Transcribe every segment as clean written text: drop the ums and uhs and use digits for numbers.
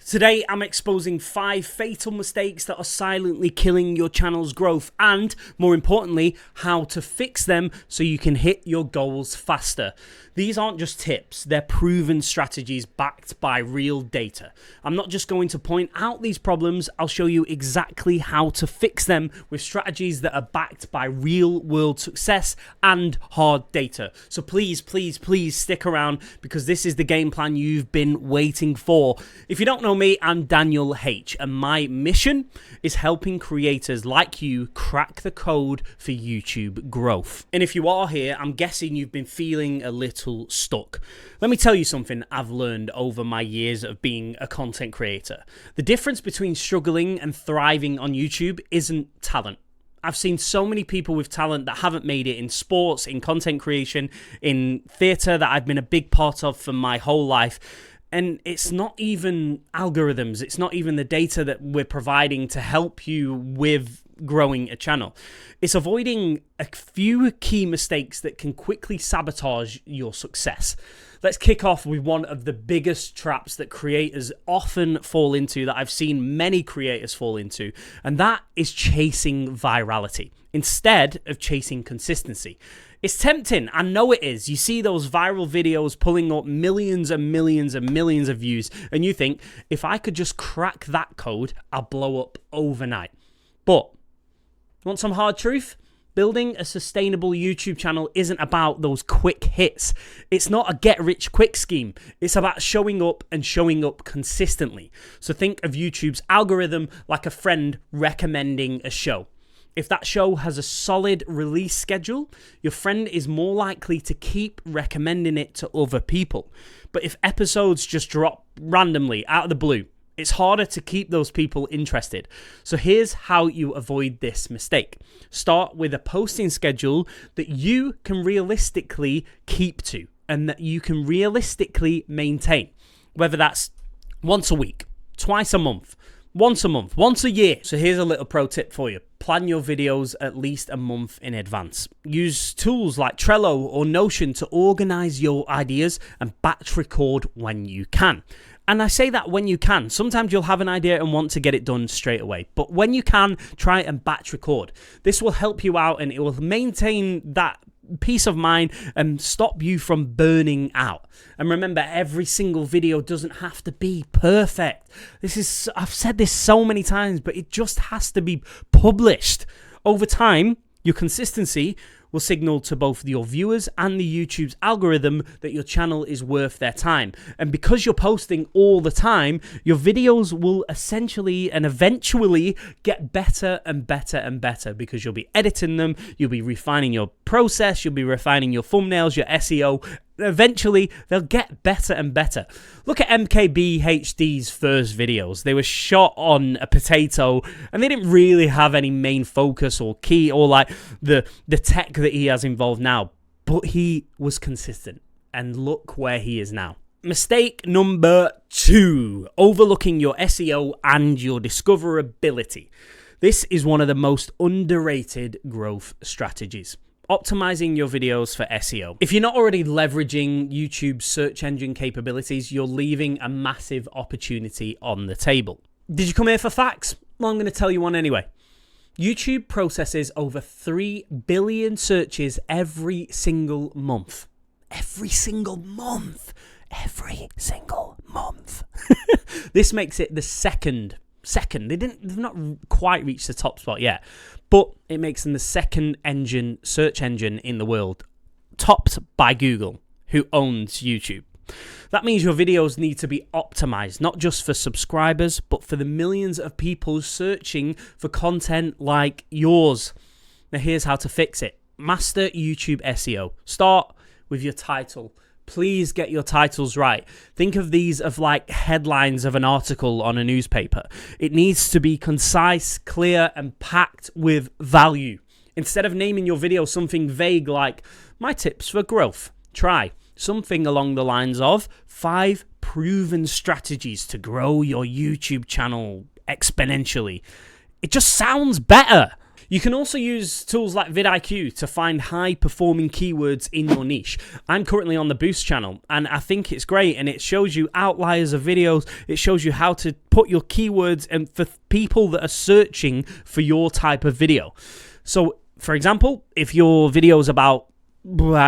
Today, I'm exposing 5 fatal mistakes that are silently killing your channel's growth and, more importantly, how to fix them so you can hit your goals faster. These aren't just tips, they're proven strategies backed by real data. I'm not just going to point out these problems, I'll show you exactly how to fix them with strategies that are backed by real-world success and hard data. So please stick around because this is the game plan you've been waiting for. If you don't know me, I'm Daniel Heych, and my mission is helping creators like you crack the code for YouTube growth. And if you are here, I'm guessing you've been feeling a little stuck. Let me tell you something I've learned over my years of being a content creator. The difference between struggling and thriving on YouTube isn't talent. I've seen so many people with talent that haven't made it in sports, in content creation, in theatre that I've been a big part of for my whole life. And it's not even algorithms, it's not even the data that we're providing to help you with growing a channel. It's avoiding a few key mistakes that can quickly sabotage your success. Let's kick off with one of the biggest traps that creators often fall into, that I've seen many creators fall into, and that is chasing virality instead of chasing consistency. It's tempting, I know it is. You see those viral videos pulling up millions and millions and millions of views, and you think, if I could just crack that code, I'll blow up overnight. But, want some hard truth? Building a sustainable YouTube channel isn't about those quick hits. It's not a get-rich-quick scheme. It's about showing up and showing up consistently. So think of YouTube's algorithm like a friend recommending a show. If that show has a solid release schedule, your friend is more likely to keep recommending it to other people. But if episodes just drop randomly out of the blue, it's harder to keep those people interested. So here's how you avoid this mistake. Start with a posting schedule that you can realistically keep to and that you can realistically maintain. Whether that's once a week, twice a month, once a year. So here's a little pro tip for you. Plan your videos at least a month in advance. Use tools like Trello or Notion to organize your ideas and batch record when you can. And I say that when you can. Sometimes you'll have an idea and want to get it done straight away. But when you can, try and batch record. This will help you out and it will maintain that peace of mind and stop you from burning out. And remember, every single video doesn't have to be perfect. I've said this so many times, but it just has to be published. Over time, your consistency will signal to both your viewers and the YouTube's algorithm that your channel is worth their time. And because you're posting all the time, your videos will essentially and eventually get better and better and better because you'll be editing them, you'll be refining your process, you'll be refining your thumbnails, your SEO. Eventually, they'll get better and better. Look at MKBHD's first videos. They were shot on a potato and they didn't really have any main focus or key or like the tech that he has involved now. But he was consistent and look where he is now. Mistake number 2, overlooking your SEO and your discoverability. This is one of the most underrated growth strategies. Optimizing your videos for SEO. If you're not already leveraging YouTube's search engine capabilities, you're leaving a massive opportunity on the table. Did you come here for facts? Well, I'm going to tell you one anyway. YouTube processes over 3 billion searches every single month. Every single month. Every single month. This makes it the second. They've not quite reached the top spot yet, but it makes them the second search engine in the world, topped by Google, who owns YouTube. That means your videos need to be optimized, not just for subscribers, but for the millions of people searching for content like yours. Now here's how to fix it. Master YouTube SEO. Start with your title. Please get your titles right. Think of these as like headlines of an article on a newspaper. It needs to be concise, clear, and packed with value. Instead of naming your video something vague like, my tips for growth, try something along the lines of 5 proven strategies to grow your YouTube channel exponentially. It just sounds better. You can also use tools like vidIQ to find high-performing keywords in your niche. I'm currently on the Boost channel, and I think it's great, and it shows you outliers of videos. It shows you how to put your keywords and for people that are searching for your type of video. So, for example, if your video is about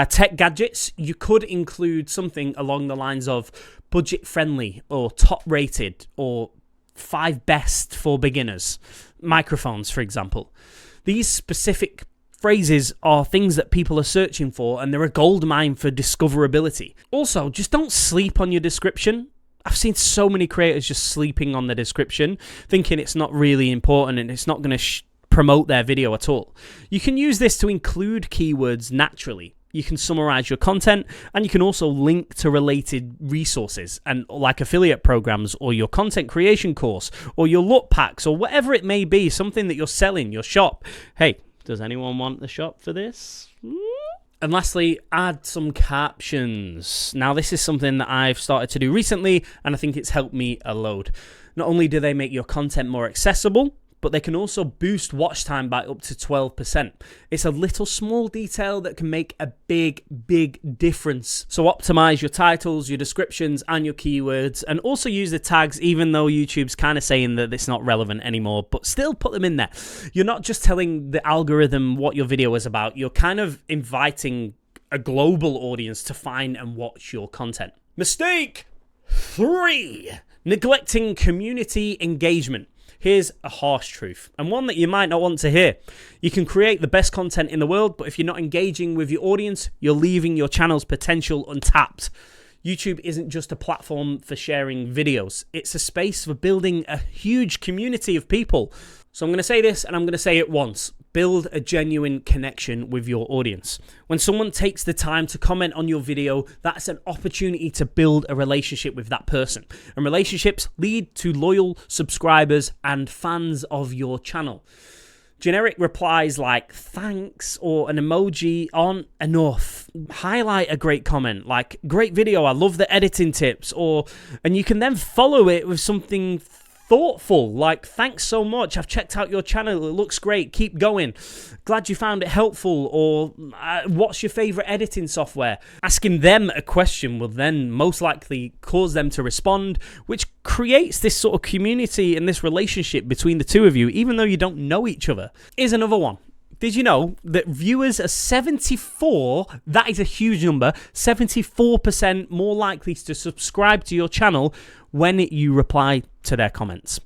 tech gadgets, you could include something along the lines of budget-friendly or top-rated or 5 best for beginners. Microphones, for example. These specific phrases are things that people are searching for, and they're a goldmine for discoverability. Also, just don't sleep on your description. I've seen so many creators just sleeping on the description, thinking it's not really important and it's not going to promote their video at all. You can use this to include keywords naturally. You can summarize your content, and you can also link to related resources and like affiliate programs or your content creation course or your look packs or whatever it may be, something that you're selling, your shop. Hey, does anyone want the shop for this? And lastly, add some captions. Now, this is something that I've started to do recently, and I think it's helped me a load. Not only do they make your content more accessible, but they can also boost watch time by up to 12%. It's a little small detail that can make a big, big difference. So optimize your titles, your descriptions, and your keywords, and also use the tags, even though YouTube's kind of saying that it's not relevant anymore, but still put them in there. You're not just telling the algorithm what your video is about, you're kind of inviting a global audience to find and watch your content. Mistake 3, neglecting community engagement. Here's a harsh truth, and one that you might not want to hear. You can create the best content in the world, but if you're not engaging with your audience, you're leaving your channel's potential untapped. YouTube isn't just a platform for sharing videos. It's a space for building a huge community of people. So I'm going to say this, and I'm going to say it once. Build a genuine connection with your audience. When someone takes the time to comment on your video, that's an opportunity to build a relationship with that person. And relationships lead to loyal subscribers and fans of your channel. Generic replies like thanks or an emoji aren't enough. Highlight a great comment like great video, I love the editing tips, and you can then follow it with something thoughtful like thanks so much, I've checked out your channel, it looks great, keep going, glad you found it helpful, or what's your favorite editing software. Asking them a question will then most likely cause them to respond, which creates this sort of community and this relationship between the two of you, even though you don't know each other. Here's another one. Did you know that viewers are 74, that is a huge number, 74% more likely to subscribe to your channel when you reply to their comments?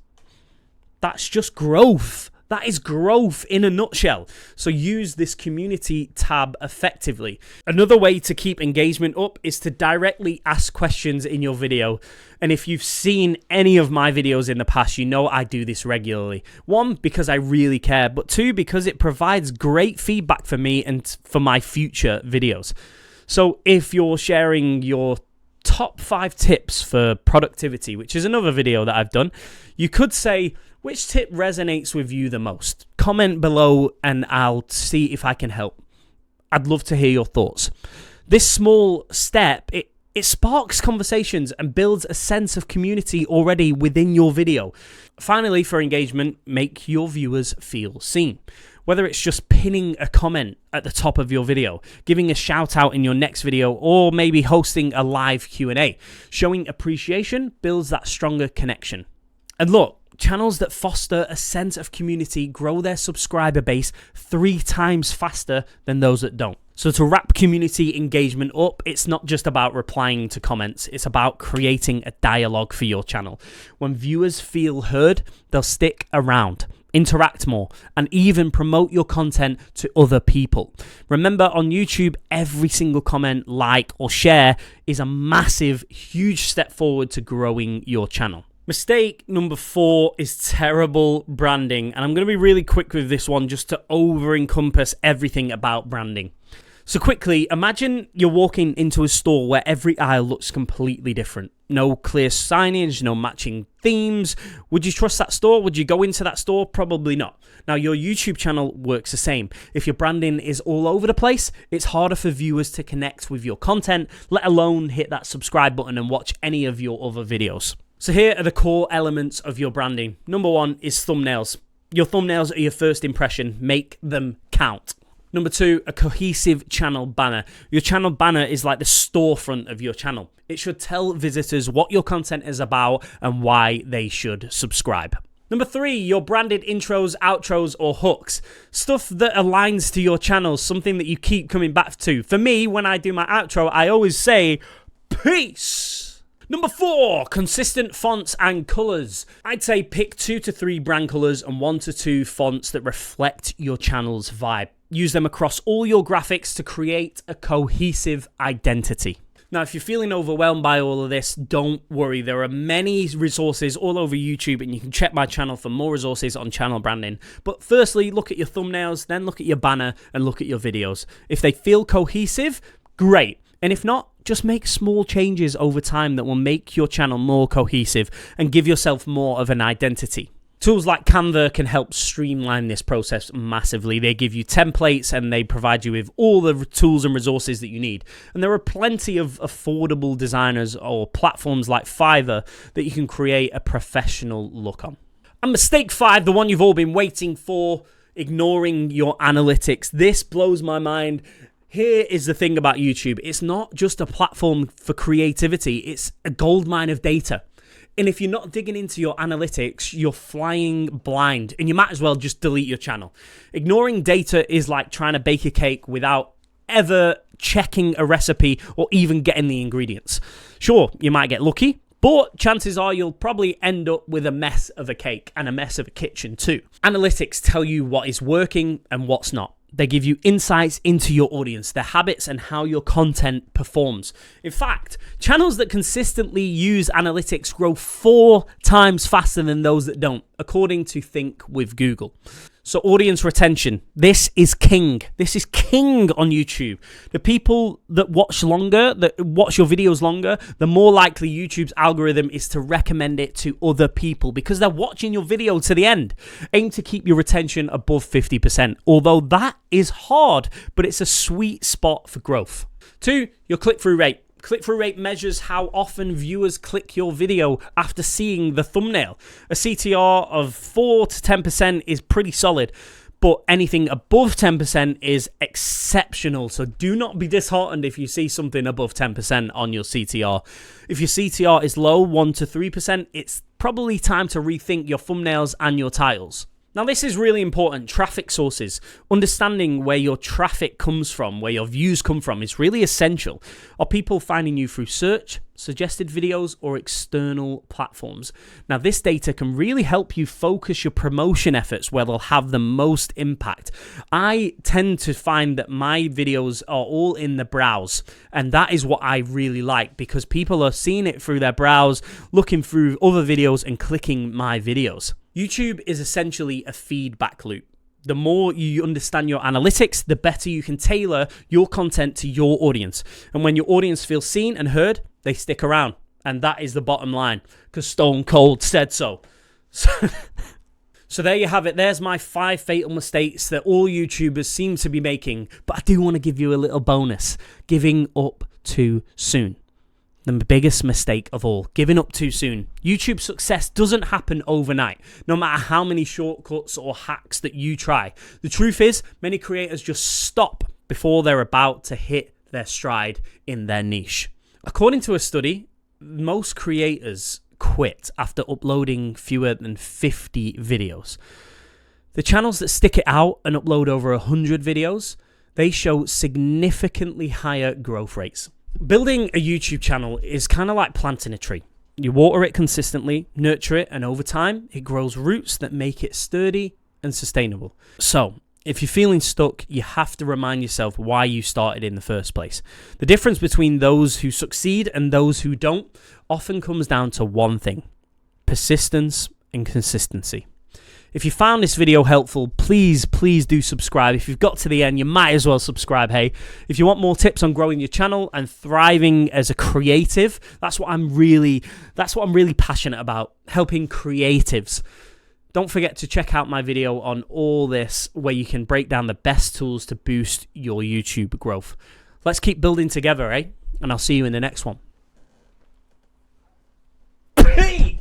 That's just growth. That is growth in a nutshell. So use this community tab effectively. Another way to keep engagement up is to directly ask questions in your video. And if you've seen any of my videos in the past, you know I do this regularly. 1, because I really care, but 2, because it provides great feedback for me and for my future videos. So if you're sharing your top 5 tips for productivity, which is another video that I've done, you could say, which tip resonates with you the most? Comment below and I'll see if I can help. I'd love to hear your thoughts. This small step, it sparks conversations and builds a sense of community already within your video. Finally, for engagement, make your viewers feel seen. Whether it's just pinning a comment at the top of your video, giving a shout out in your next video, or maybe hosting a live Q&A. Showing appreciation builds that stronger connection. And look, channels that foster a sense of community grow their subscriber base 3 times faster than those that don't. So to wrap community engagement up, it's not just about replying to comments, it's about creating a dialogue for your channel. When viewers feel heard, they'll stick around, interact more, and even promote your content to other people. Remember, on YouTube, every single comment, like, or share is a massive, huge step forward to growing your channel. Mistake number 4 is terrible branding, and I'm going to be really quick with this one just to over-encompass everything about branding. So quickly, imagine you're walking into a store where every aisle looks completely different. No clear signage, no matching themes. Would you trust that store? Would you go into that store? Probably not. Now, your YouTube channel works the same. If your branding is all over the place, it's harder for viewers to connect with your content, let alone hit that subscribe button and watch any of your other videos. So here are the core elements of your branding. Number 1 is thumbnails. Your thumbnails are your first impression. Make them count. Number 2, a cohesive channel banner. Your channel banner is like the storefront of your channel. It should tell visitors what your content is about and why they should subscribe. Number 3, your branded intros, outros, or hooks. Stuff that aligns to your channel, something that you keep coming back to. For me, when I do my outro, I always say, peace. Number 4, consistent fonts and colors. I'd say pick 2 to 3 brand colors and 1 to 2 fonts that reflect your channel's vibe. Use them across all your graphics to create a cohesive identity. Now, if you're feeling overwhelmed by all of this, don't worry. There are many resources all over YouTube, and you can check my channel for more resources on channel branding. But firstly, look at your thumbnails, then look at your banner, and look at your videos. If they feel cohesive, great. And if not, just make small changes over time that will make your channel more cohesive and give yourself more of an identity. Tools like Canva can help streamline this process massively. They give you templates and they provide you with all the tools and resources that you need. And there are plenty of affordable designers or platforms like Fiverr that you can create a professional look on. And mistake 5, the one you've all been waiting for, ignoring your analytics. This blows my mind. Here is the thing about YouTube. It's not just a platform for creativity. It's a goldmine of data. And if you're not digging into your analytics, you're flying blind, and you might as well just delete your channel. Ignoring data is like trying to bake a cake without ever checking a recipe or even getting the ingredients. Sure, you might get lucky, but chances are you'll probably end up with a mess of a cake and a mess of a kitchen too. Analytics tell you what is working and what's not. They give you insights into your audience, their habits, and how your content performs. In fact, channels that consistently use analytics grow 4 times faster than those that don't, according to Think with Google. So audience retention, this is king. This is king on YouTube. The people that watch longer, that watch your videos longer, the more likely YouTube's algorithm is to recommend it to other people because they're watching your video to the end. Aim to keep your retention above 50%, although that is hard, but it's a sweet spot for growth. 2, your click-through rate. Click-through rate measures how often viewers click your video after seeing the thumbnail. A CTR of 4 to 10% is pretty solid, but anything above 10% is exceptional. So do not be disheartened if you see something above 10% on your CTR. If your CTR is low, 1 to 3%, it's probably time to rethink your thumbnails and your titles. Now, this is really important. Traffic sources. Understanding where your traffic comes from, where your views come from, is really essential. Are people finding you through search, suggested videos, or external platforms? Now, this data can really help you focus your promotion efforts where they'll have the most impact. I tend to find that my videos are all in the browse, and that is what I really like because people are seeing it through their browse, looking through other videos, and clicking my videos. YouTube is essentially a feedback loop. The more you understand your analytics, the better you can tailor your content to your audience. And when your audience feels seen and heard, they stick around. And that is the bottom line, because Stone Cold said so. So there you have it. There's my 5 fatal mistakes that all YouTubers seem to be making. But I do want to give you a little bonus. Giving up too soon. The biggest mistake of all, giving up too soon. YouTube success doesn't happen overnight, no matter how many shortcuts or hacks that you try. The truth is, many creators just stop before they're about to hit their stride in their niche. According to a study, most creators quit after uploading fewer than 50 videos. The channels that stick it out and upload over 100 videos, they show significantly higher growth rates. Building a YouTube channel is kind of like planting a tree. You water it consistently, nurture it, and over time, it grows roots that make it sturdy and sustainable. So, if you're feeling stuck, you have to remind yourself why you started in the first place. The difference between those who succeed and those who don't often comes down to one thing: persistence and consistency. If you found this video helpful, please do subscribe. If you've got to the end, you might as well subscribe, hey. If you want more tips on growing your channel and thriving as a creative, that's what I'm really passionate about, helping creatives. Don't forget to check out my video on all this, where you can break down the best tools to boost your YouTube growth. Let's keep building together, eh? And I'll see you in the next one. Hey!